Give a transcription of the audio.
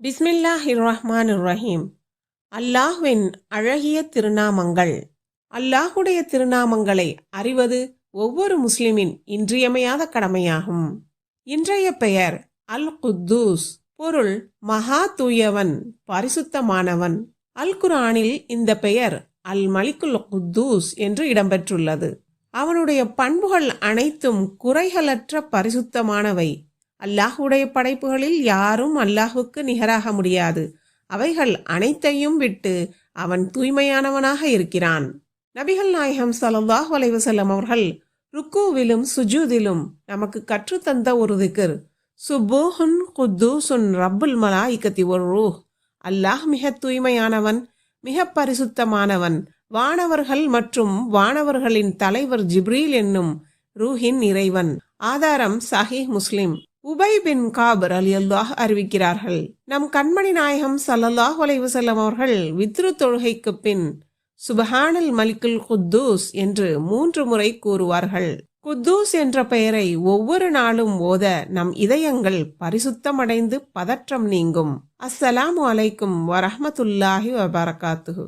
பிஸ்மில்லாஹிர்ரஹ்மானிர்ரஹீம். அல்லாஹ்வின் அழகிய திருநாமங்கள். அல்லாஹுடைய திருநாமங்களை அறிவது ஒவ்வொரு முஸ்லிமின் இன்றியமையாத கடமையாகும். இன்றைய பெயர் அல் குத்தூஸ். பொருள் மகா தூயவன், பரிசுத்தமானவன். அல் குர்ஆனில் இந்த பெயர் அல் மலிக்குல் குத்தூஸ் என்று இடம்பெற்றுள்ளது. அவனுடைய பண்புகள் அனைத்தும் குறைகளற்ற பரிசுத்தமானவை. அல்லாஹுடைய படைப்புகளில் யாரும் அல்லாஹுக்கு நிகராக முடியாது. அவைகள் அனைத்தையும் விட்டு அவன் தூய்மையானவனாக இருக்கிறான். நபிகள் நாயகம் ஸல்லல்லாஹு அலைஹி வஸல்லம் அவர்கள் ருக்கூவிலும் சுஜூதிலும் நமக்கு கற்றுத்தந்த ஒரு திக்ர் சுபூஹுன் குத்தூசுன் ரப்புல் மலாயிகத்தி வர்ரூஹ். அல்லாஹ் மிக தூய்மையானவன், மிக பரிசுத்தமானவன், வானவர்கள் மற்றும் வானவர்களின் தலைவர் ஜிப்ரீல் என்னும் ரூஹின் இறைவன். ஆதாரம் சஹீஹ் முஸ்லிம். உபை பின் காப் ரலியல்லாஹு அறிவிக்கிறார்கள், நம் கண்மணி நாயகம் ஸல்லல்லாஹு அலைஹி வஸல்லம் அவர்கள் வித்ரு தொழுகைக்கு பின் சுபஹானல் மலிக்குல் குத்தூஸ் என்று 3 முறை கூறுவார்கள். குத்தூஸ் என்ற பெயரை ஒவ்வொரு நாளும் ஓத நம் இதயங்கள் பரிசுத்தமடைந்து பதற்றம் நீங்கும். அஸ்ஸலாமு அலைக்கும் வரஹ்மத்துல்லாஹி வபரகாத்துஹு.